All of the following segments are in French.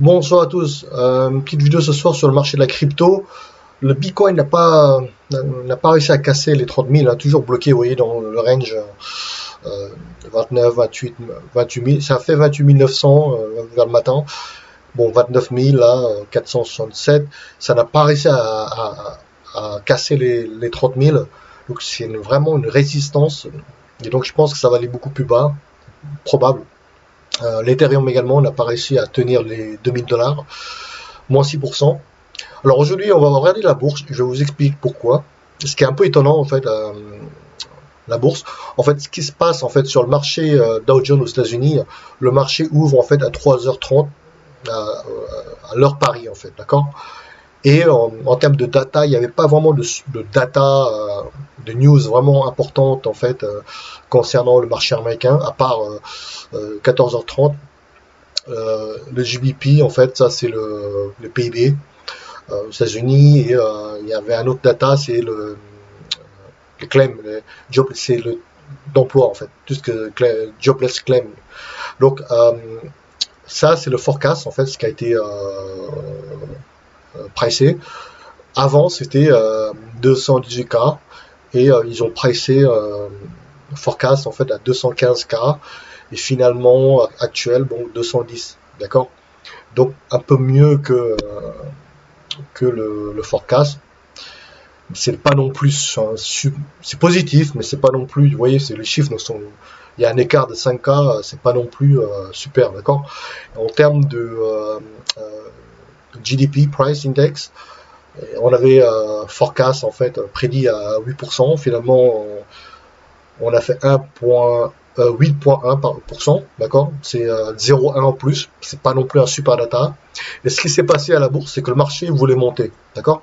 Bonsoir à tous. Une petite vidéo ce soir sur le marché de la crypto. Le Bitcoin n'a pas réussi à casser les 30 000, hein, toujours bloqué, vous voyez, dans le range 29, 28, 28 000. Ça a fait 28 900 vers le matin. Bon, 29 000, là, 467. Ça n'a pas réussi à casser les 30 000. Donc c'est vraiment une résistance. Et donc je pense que ça va aller beaucoup plus bas, probable. L'Ethereum également n'a pas réussi à tenir les 2000 $, moins 6%. Alors aujourd'hui, on va regarder la bourse. Je vous explique pourquoi. Ce qui est un peu étonnant en fait, la bourse. En fait, ce qui se passe en fait sur le marché Dow Jones aux États-Unis, le marché ouvre en fait à 3h30 à l'heure Paris en fait, d'accord. Et en termes de data, il n'y avait pas vraiment de data, de news vraiment importante en fait concernant le marché américain, à part 14h30. Le GBP, en fait, ça c'est le PIB aux États-Unis, et il y avait un autre data, c'est le claim, c'est le d'emploi en fait, tout ce que jobless claim. Donc ça c'est le forecast en fait, ce qui a été pricé. Avant c'était 218K, et ils ont pricé forecast en fait à 215K, et finalement actuel, bon, 210, d'accord. Donc un peu mieux que le forecast. C'est pas non plus, c'est positif, mais c'est pas non plus, vous voyez, les chiffres sont, il y a un écart de 5K, c'est pas non plus super, d'accord. En termes de GDP Price Index, on avait forecast en fait prédit à 8%, finalement on a fait 8,1%, d'accord. C'est 0,1 en plus, c'est pas non plus un super data. Et ce qui s'est passé à la bourse, c'est que le marché voulait monter, d'accord.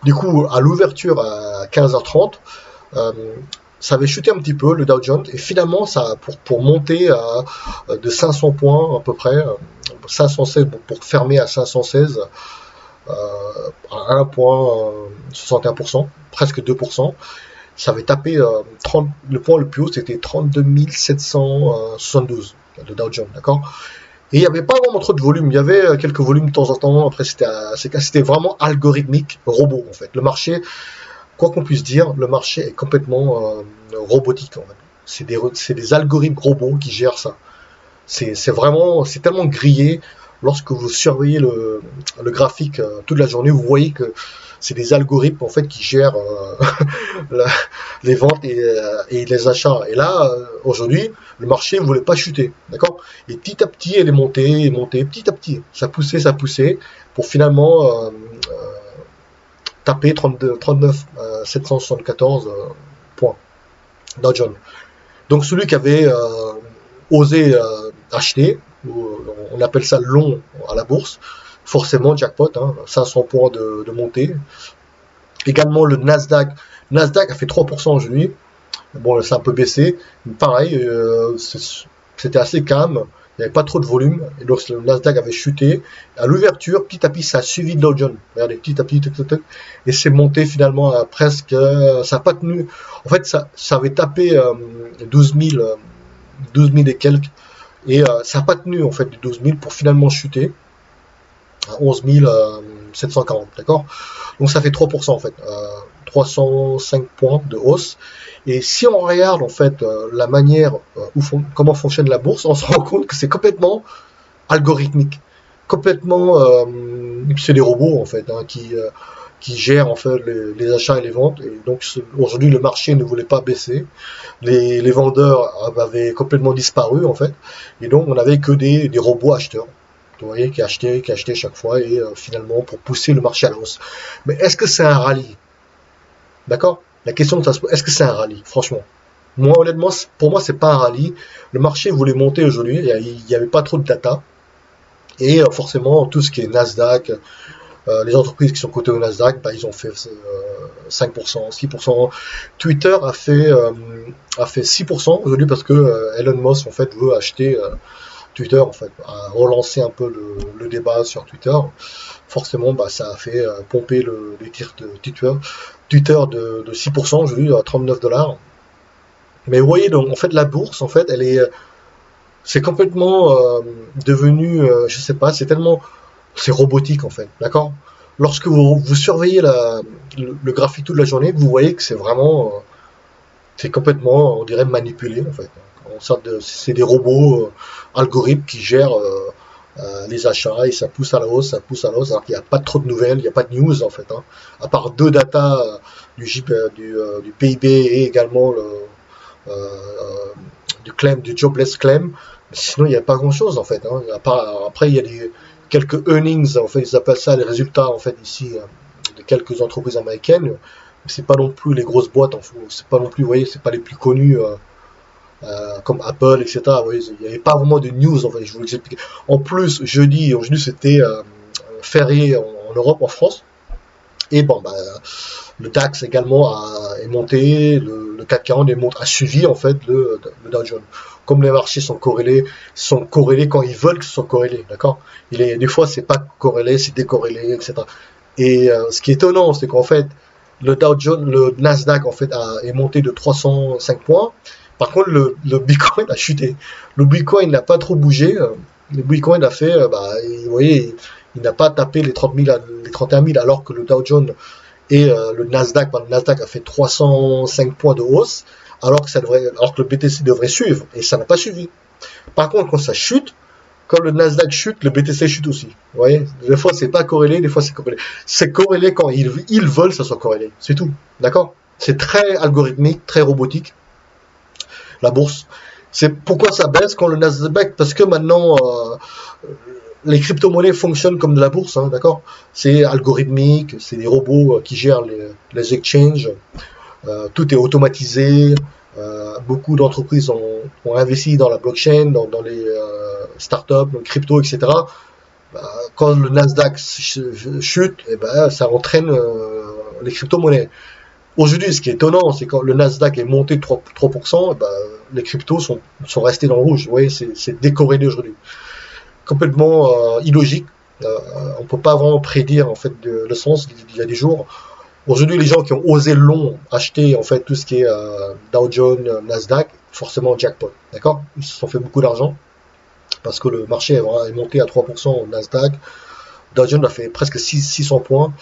Du coup, à l'ouverture à 15h30, euh, ça avait chuté un petit peu le Dow Jones, et finalement, ça, pour monter de 500 points à peu près, 516, pour fermer à 516, à 1,61%, presque 2%. Ça avait tapé 30, le point le plus haut, c'était 32 772, le Dow Jones, d'accord. Et il n'y avait pas vraiment trop de volume. Il y avait quelques volumes de temps en temps. Après, c'était vraiment algorithmique, robot en fait. Le marché, quoi qu'on puisse dire, le marché est complètement robotique en fait. C'est des algorithmes robots qui gèrent ça. C'est tellement grillé. Lorsque vous surveillez le graphique toute la journée, vous voyez que c'est des algorithmes en fait qui gèrent la- les ventes et les achats. Et là, aujourd'hui, le marché ne voulait pas chuter, d'accord. Et petit à petit, elle est montée, petit à petit. Ça poussait, pour finalement taper 32, 39, 774 points Dow Jones. Donc celui qui avait osé acheter, on appelle ça long à la bourse, forcément jackpot, hein, 500 points de montée. Également le Nasdaq a fait 3% aujourd'hui. Bon, c'est un peu baissé. Pareil, c'était assez calme. Il n'y avait pas trop de volume. Et donc, le Nasdaq avait chuté. À l'ouverture, petit à petit, ça a suivi le Dow Jones. Regardez, petit à petit, et c'est monté finalement à presque. Ça n'a pas tenu. En fait, ça avait tapé 12 000, 12 000 et quelques. Et ça n'a pas tenu, en fait, les 12 000 pour finalement chuter à 11 740. D'accord. Donc, ça fait 3% en fait. 305 points de hausse. Et si on regarde en fait la manière comment fonctionne la bourse, on se rend compte que c'est complètement algorithmique, complètement, c'est des robots en fait, hein, qui gèrent en fait les achats et les ventes. Et donc aujourd'hui le marché ne voulait pas baisser, les vendeurs avaient complètement disparu en fait, et donc on n'avait que des robots acheteurs. Vous voyez, qui achetaient chaque fois, et finalement pour pousser le marché à la hausse. Mais est-ce que c'est un rallye? D'accord. La question que ça se pose, est-ce que c'est un rallye? Franchement. Moi, honnêtement, pour moi, c'est pas un rallye. Le marché voulait monter aujourd'hui. Il n'y avait pas trop de data. Et forcément, tout ce qui est Nasdaq, les entreprises qui sont cotées au Nasdaq, bah, ils ont fait 5%, 6%. Twitter a fait 6% aujourd'hui, parce que Elon Musk en fait veut acheter Twitter, en fait, a relancé un peu le débat sur Twitter. Forcément, bah, ça a fait pomper les tirs de Twitter. Twitter de 6% aujourd'hui à 39 $. Mais vous voyez, donc en fait la bourse, en fait, elle est, c'est complètement devenu, je sais pas, c'est robotique en fait, d'accord. Lorsque vous surveillez le graphique toute la journée, vous voyez que c'est complètement, on dirait manipulé en fait. C'est des robots algorithmes qui gèrent les achats et ça pousse à la hausse, ça pousse à la hausse, alors qu'il n'y a pas trop de nouvelles, il n'y a pas de news en fait, hein. À part deux datas du PIB et également du claim, du jobless claim. Sinon, il n'y a pas grand-chose en fait, hein. Après, il y a quelques earnings, en fait, ils appellent ça les résultats en fait ici de quelques entreprises américaines. C'est pas non plus les grosses boîtes, c'est pas non plus, vous voyez, c'est pas les plus connus comme Apple, etc. Vous voyez, il n'y avait pas vraiment de news en fait. Je vous l'explique. En plus, aujourd'hui c'était férié en Europe, en France. Et bon, bah, le DAX également est monté, le CAC 40 a suivi en fait le Dow Jones. Comme les marchés sont corrélés quand ils veulent que ce soit corrélé, d'accord. Des fois c'est pas corrélé, c'est décorrélé, etc. Et ce qui est étonnant, c'est qu'en fait le Dow Jones, le Nasdaq en fait est monté de 305 points. Par contre le Bitcoin a chuté. Le Bitcoin n'a pas trop bougé. Le Bitcoin a fait, vous voyez, il n'a pas tapé les 30 000, les 31 000, alors que le Dow Jones et le Nasdaq a fait 305 points de hausse, alors que le BTC devrait suivre, et ça n'a pas suivi. Par contre, quand ça chute, quand le Nasdaq chute, le BTC chute aussi. Vous voyez, des fois c'est pas corrélé, des fois c'est corrélé. C'est corrélé quand ils veulent que ça soit corrélé, c'est tout. D'accord. C'est très algorithmique, très robotique. La bourse. C'est pourquoi ça baisse quand le Nasdaq, parce que maintenant les crypto-monnaies fonctionnent comme de la bourse, hein, d'accord. C'est algorithmique, c'est des robots qui gèrent les exchanges, tout est automatisé. Beaucoup d'entreprises ont investi dans la blockchain, dans les startups, le crypto, etc. Quand le Nasdaq chute, et ça entraîne les crypto-monnaies. Aujourd'hui, ce qui est étonnant, c'est quand le Nasdaq est monté de 3%, les cryptos sont restés dans le rouge. Vous voyez, c'est décorrélé aujourd'hui. Complètement illogique. On peut pas vraiment prédire en fait le sens. Il y a des jours. Aujourd'hui, les gens qui ont osé long acheter en fait tout ce qui est Dow Jones, Nasdaq, forcément jackpot. D'accord. Ils se sont fait beaucoup d'argent parce que le marché est monté à 3% au Nasdaq. Dow Jones a fait presque 600 points.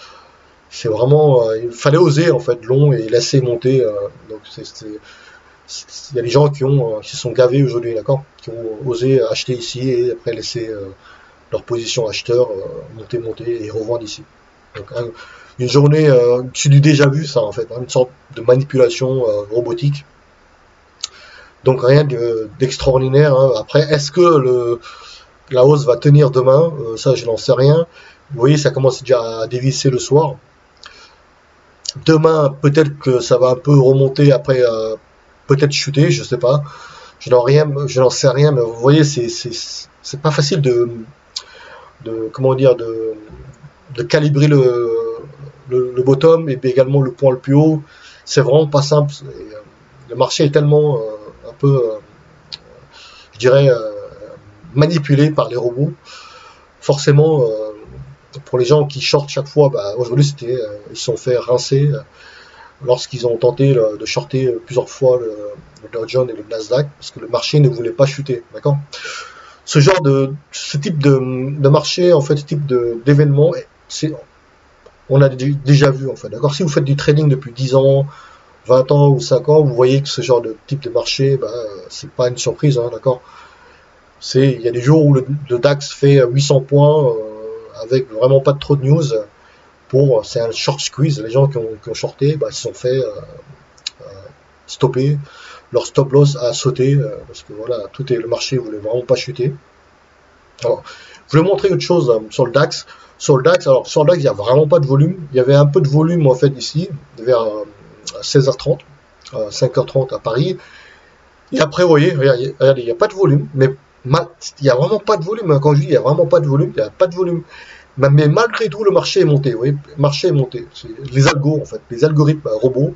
C'est vraiment, il fallait oser en fait long et laisser monter. Donc il y a des gens qui se sont gavés aujourd'hui, d'accord, qui ont osé acheter ici et après laisser leur position acheteur monter et revendre ici. Donc une journée, c'est du déjà vu ça en fait, hein, une sorte de manipulation robotique. Donc rien d'extraordinaire. Hein. Après, est-ce que la hausse va tenir demain? Ça, je n'en sais rien. Vous voyez, ça commence déjà à dévisser le soir. Demain, peut-être que ça va un peu remonter après, peut-être chuter, je sais pas. Je n'en sais rien, mais vous voyez, c'est pas facile comment dire, de calibrer le bottom et puis également le point le plus haut. C'est vraiment pas simple. Le marché est tellement un peu, je dirais, manipulé par les robots. Forcément, pour les gens qui shortent chaque fois, aujourd'hui ils se sont fait rincer lorsqu'ils ont tenté de shorter plusieurs fois le Dow Jones et le Nasdaq parce que le marché ne voulait pas chuter, d'accord. Ce type de marché, en fait, ce type d'événement, on a déjà vu en fait, d'accord. Si vous faites du trading depuis 10 ans, 20 ans ou 5 ans, vous voyez que ce genre de type de marché, c'est pas une surprise, hein, d'accord. Il y a des jours où le DAX fait 800 points avec vraiment pas trop de news. C'est un short squeeze. Les gens qui ont shorté, ils se sont fait stopper. Leur stop loss a sauté parce que voilà, le marché voulait vraiment pas chuter. Alors, je voulais montrer autre chose sur le DAX. Sur le DAX, il n'y a vraiment pas de volume. Il y avait un peu de volume en fait ici, vers 16h30, 5h30 à Paris. Et après, vous voyez, regardez, il n'y a pas de volume, mais il n'y a vraiment pas de volume. Quand je dis il n'y a vraiment pas de volume, il n'y a pas de volume. Mais malgré tout, le marché est monté. Vous voyez, le marché est monté. Les algos, en fait, les algorithmes robots,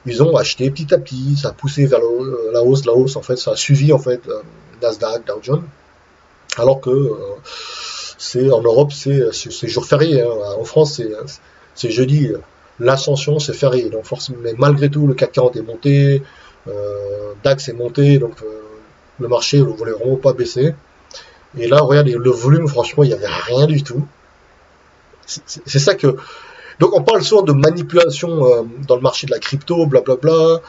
ils ont acheté petit à petit. Ça a poussé vers la hausse. En fait, ça a suivi en fait Nasdaq, Dow Jones. Alors que en Europe, c'est jour férié. Hein. En France, c'est jeudi. L'ascension, c'est férié. Donc forcément, mais malgré tout, le CAC 40 est monté, DAX est monté. Donc le marché ne voulait vraiment pas baisser. Et là, regardez, le volume, franchement, il n'y avait rien du tout. C'est ça que... Donc on parle souvent de manipulation dans le marché de la crypto, blablabla.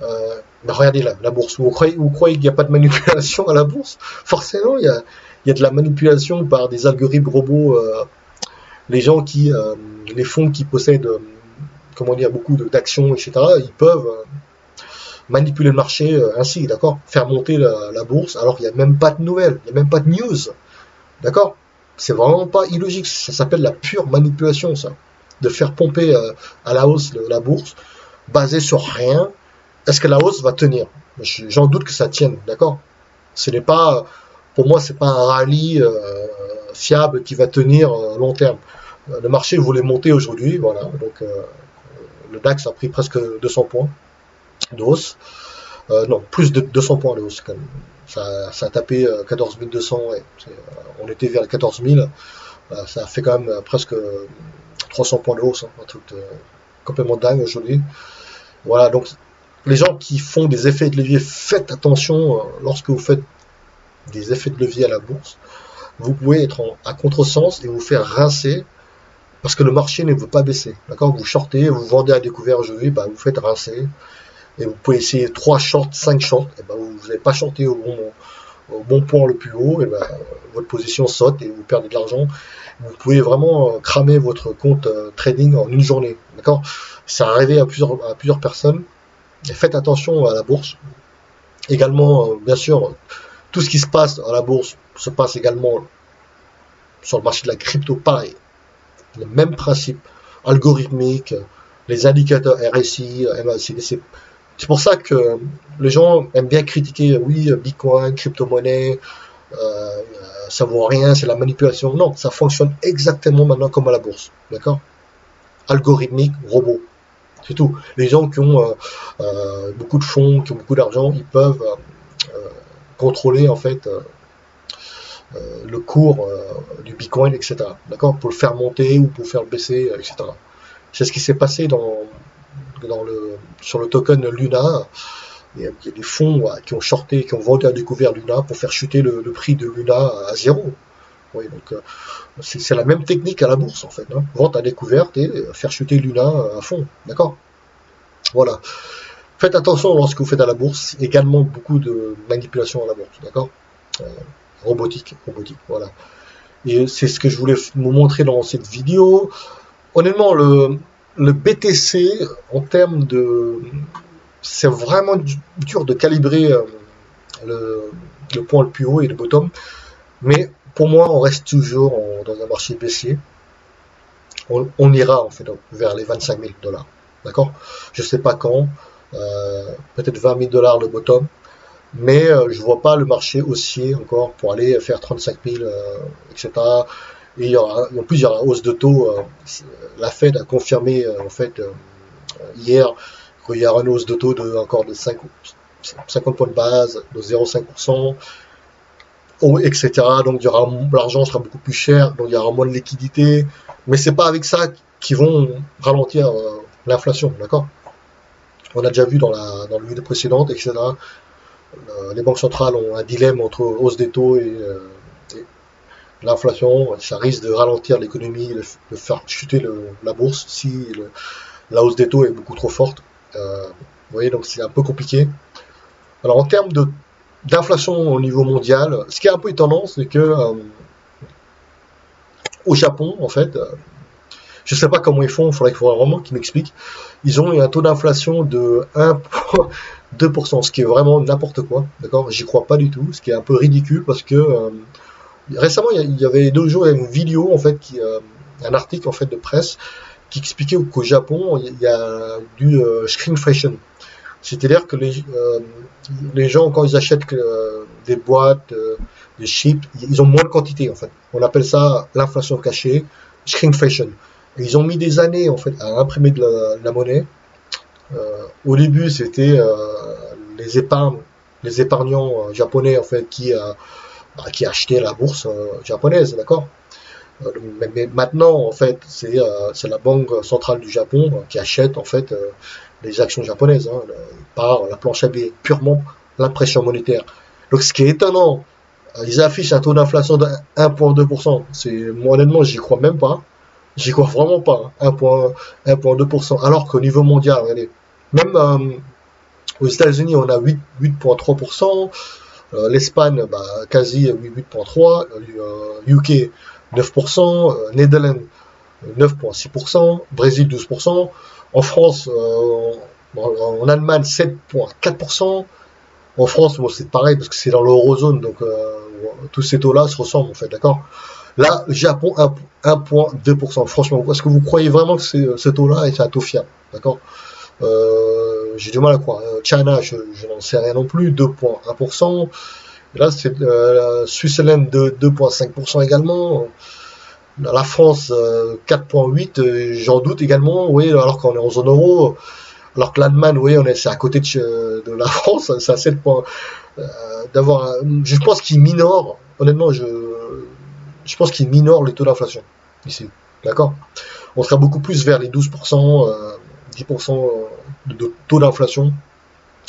Mais regardez la bourse. Vous croyez qu'il n'y a pas de manipulation à la bourse? Forcément, il y a de la manipulation par des algorithmes robots. Les gens les fonds qui possèdent, comment dire, beaucoup d'actions, etc., ils peuvent manipuler le marché ainsi, d'accord? Faire monter la bourse alors qu'il n'y a même pas de nouvelles, il n'y a même pas de news, d'accord? C'est vraiment pas illogique, ça s'appelle la pure manipulation, ça. De faire pomper à la hausse la bourse, basée sur rien. Est-ce que la hausse va tenir? J'en doute que ça tienne, d'accord? Ce n'est pas, pour moi, c'est pas un rallye fiable qui va tenir long terme. Le marché voulait monter aujourd'hui, voilà, donc le DAX a pris presque 200 points de hausse. Non, plus de 200 points de hausse quand même. Ça a tapé 14 200, ouais. On était vers les 14 000. Ça a fait quand même presque 300 points de hausse, hein, un truc complètement dingue aujourd'hui. Voilà, donc les gens qui font des effets de levier, faites attention lorsque vous faites des effets de levier à la bourse. Vous pouvez être à contresens et vous faire rincer parce que le marché ne veut pas baisser. D'accord? Vous shortez, vous vendez à découvert aujourd'hui, bah, vous faites rincer. Et vous pouvez essayer 3 shorts, 5 shorts, et ben vous n'avez pas shorté au bon point le plus haut, et ben votre position saute et vous perdez de l'argent. Vous pouvez vraiment cramer votre compte trading en une journée. D'accord? Ça arrivé à plusieurs personnes. Et faites attention à la bourse. Également, bien sûr, tout ce qui se passe à la bourse se passe également sur le marché de la crypto, pareil. Le même principe, algorithmique, les indicateurs RSI, MACD, c'est pour ça que les gens aiment bien critiquer, oui, Bitcoin, crypto-monnaie, ça vaut rien, c'est la manipulation. Non, ça fonctionne exactement maintenant comme à la bourse, d'accord? Algorithmique, robot, c'est tout. Les gens qui ont beaucoup de fonds, qui ont beaucoup d'argent, ils peuvent contrôler en fait le cours du Bitcoin, etc. D'accord? Pour le faire monter ou pour le faire baisser, etc. C'est ce qui s'est passé sur le token Luna. Il y a des fonds qui ont shorté, qui ont vendu à découvert Luna pour faire chuter le prix de Luna à zéro. Oui, donc c'est la même technique à la bourse en fait. Hein. Vente à découverte et faire chuter Luna à fond. D'accord? Voilà. Faites attention lorsque vous faites à la bourse. Également beaucoup de manipulation à la bourse. D'accord? Robotique, voilà. Et c'est ce que je voulais vous montrer dans cette vidéo. Honnêtement, le BTC, en termes de... C'est vraiment dur de calibrer le point le plus haut et le bottom. Mais pour moi, on reste toujours dans un marché baissier. On ira en fait vers les 25 000 $. D'accord? Je sais pas quand. Peut-être 20 000 $ le bottom. Mais je vois pas le marché haussier encore pour aller faire 35 000, etc. Et en plus, il y aura hausse de taux. La Fed a confirmé en fait hier qu'il y aura une hausse de taux encore de 50 points de base, de 0,5%, etc. Donc l'argent sera beaucoup plus cher, donc il y aura moins de liquidité. Mais c'est pas avec ça qu'ils vont ralentir l'inflation, d'accord? On a déjà vu dans le vidéo précédente, etc. Les banques centrales ont un dilemme entre hausse des taux et l'inflation. Ça risque de ralentir l'économie, de faire chuter la bourse si la hausse des taux est beaucoup trop forte. Vous voyez, donc c'est un peu compliqué. Alors en termes d'inflation au niveau mondial, ce qui est un peu étonnant, c'est que au Japon, en fait, je ne sais pas comment ils font, il faudrait vraiment qu'ils m'expliquent. Ils ont un taux d'inflation de 1,2%, ce qui est vraiment n'importe quoi, d'accord? J'y crois pas du tout, ce qui est un peu ridicule parce que récemment, il y avait 2 jours, il y a une vidéo, en fait, un article en fait de presse qui expliquait qu'au Japon, il y a du shrinkflation. C'est-à-dire que les gens, quand ils achètent des boîtes, des chips, ils ont moins de quantité, en fait. On appelle ça l'inflation cachée, shrinkflation. Et ils ont mis des années, en fait, à imprimer de la monnaie. Au début, c'était les épargnants japonais, en fait, qui achetaient la bourse japonaise, d'accord? Mais maintenant, en fait, c'est la Banque centrale du Japon qui achète, en fait, les actions japonaises, hein, par la planche à billets, purement l'impression monétaire. Donc ce qui est étonnant, ils affichent un taux d'inflation de 1,2%. Moi honnêtement, j'y crois même pas. J'y crois vraiment pas. 1,2%. Alors qu'au niveau mondial, regardez, même aux États-Unis, on a 8,3%. L'Espagne, bah, quasi 8,3%. UK, 9%. Netherlands, 9,6%. Brésil, 12%. En France, en Allemagne, 7,4%. En France, bon, c'est pareil parce que c'est dans l'eurozone, donc tous ces taux-là se ressemblent en fait, d'accord. Là, Japon 1,2%. Franchement, est-ce que vous croyez vraiment que ce taux-là est un taux fiable, d'accord? J'ai du mal à croire. China, je n'en sais rien non plus, 2,1%. Là, c'est Switzerland de 2,5% également. La France 4,8%, j'en doute également. Oui, alors qu'on est en zone euro. Alors que l'Allemagne, oui, c'est à côté de la France, c'est à 7 points. Je pense qu'il minore, honnêtement, je pense qu'il minore les taux d'inflation ici. D'accord. On sera beaucoup plus vers les 12%, 10% de taux d'inflation,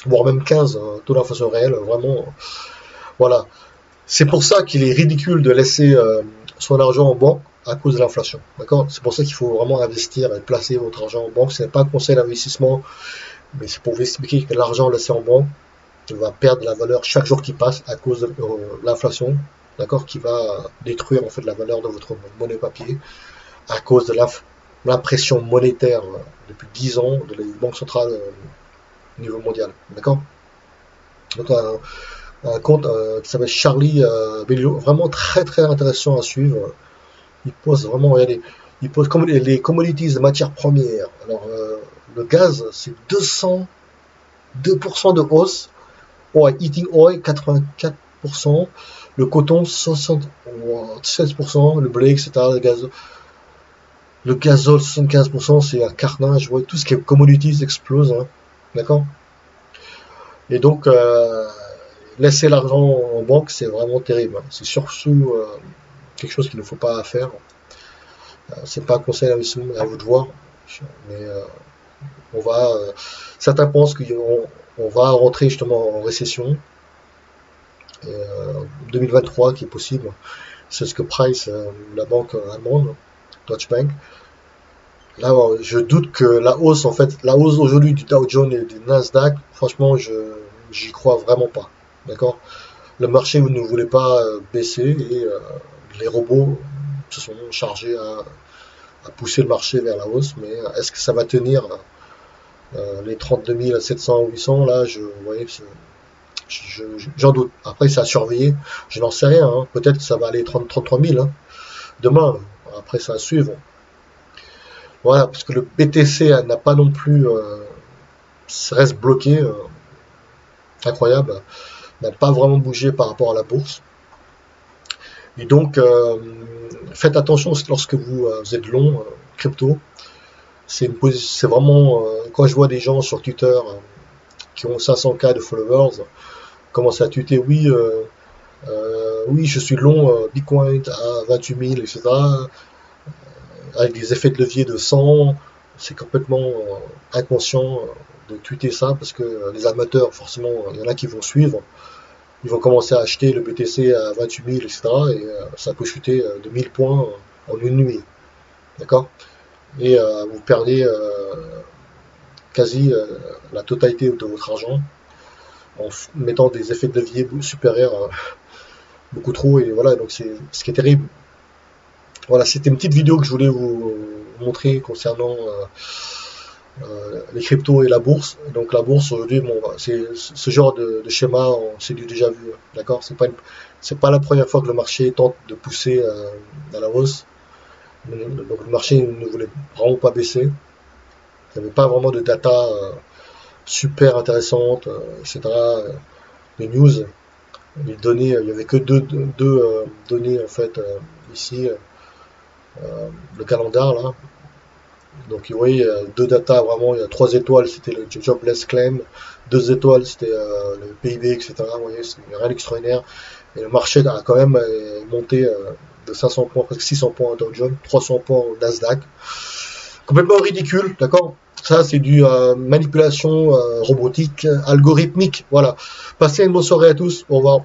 voire même 15 taux d'inflation réel, vraiment. Voilà. C'est pour ça qu'il est ridicule de laisser son argent en banque à cause de l'inflation. D'accord. C'est pour ça qu'il faut vraiment investir et placer votre argent en banque. Ce n'est pas un conseil d'investissement, mais c'est pour vous expliquer que l'argent laissé en banque va perdre la valeur chaque jour qui passe à cause de l'inflation, d'accord, qui va détruire en fait la valeur de votre monnaie papier à cause de l'impression monétaire depuis 10 ans de la Banque centrale au niveau mondial, d'accord. Donc un compte qui s'appelle Charlie Bellio, vraiment très très intéressant à suivre. Il pose vraiment, regardez, il pose comme les commodities de matières premières. Alors le gaz, c'est 202% de hausse. Oil, Eating Oil, 84%, le coton, 76%, le blé, etc., le gazole, 75%, c'est un carnage, ouais, tout ce qui est commodities explose, hein, d'accord. Et donc, laisser l'argent en banque, c'est vraiment terrible, hein. C'est surtout quelque chose qu'il ne faut pas faire. C'est pas un conseil d'investissement, à vous de voir, mais certains pensent qu'on va rentrer justement en récession. 2023 qui est possible. C'est ce que Price, la banque allemande, Deutsche Bank. Là, je doute que la hausse aujourd'hui du Dow Jones et du Nasdaq, franchement, j'y crois vraiment pas. D'accord. Le marché ne voulait pas baisser et les robots se sont chargés à pousser le marché vers la hausse. Mais est-ce que ça va tenir les 32 700 ou 800 là, vous voyez, j'en doute. Après, c'est à surveiller. Je n'en sais rien, hein. Peut-être que ça va aller 33 000 hein, demain. Après, ça à suivre. Voilà, parce que le BTC n'a pas non plus reste bloqué. Incroyable. N'a pas vraiment bougé par rapport à la bourse. Et donc, faites attention lorsque vous êtes long crypto. C'est vraiment quand je vois des gens sur Twitter qui ont 500K de followers commencer à tweeter oui je suis long Bitcoin à 28 000 etc. Avec des effets de levier de 100, c'est complètement inconscient de tweeter ça parce que les amateurs forcément il y en a qui vont suivre, ils vont commencer à acheter le BTC à 28 000 etc. et ça peut chuter de 1000 points en une nuit, d'accord, et vous perdez quasi la totalité de votre argent en mettant des effets de levier supérieurs beaucoup trop, et voilà, donc c'est ce qui est terrible. Voilà, c'était une petite vidéo que je voulais vous montrer concernant les cryptos et la bourse. Donc la bourse aujourd'hui, bon, c'est ce genre de schéma, c'est du déjà vu, d'accord. C'est pas la première fois que le marché tente de pousser à la hausse. Donc le marché ne voulait vraiment pas baisser. Il n'y avait pas vraiment de data super intéressante, etc. De news. Les données, il n'y avait que deux données en fait ici. Le calendar là. Donc vous voyez, deux data vraiment, il y a 3 étoiles, c'était le jobless claim, 2 étoiles, c'était le PIB, etc. Vous voyez, c'est rien d'extraordinaire. Et le marché a quand même monté de 500 points, presque 600 points au Dow Jones, 300 points au Nasdaq. complètement ridicule, d'accord? Ça, c'est du manipulation robotique, algorithmique, voilà. Passez une bonne soirée à tous, au revoir.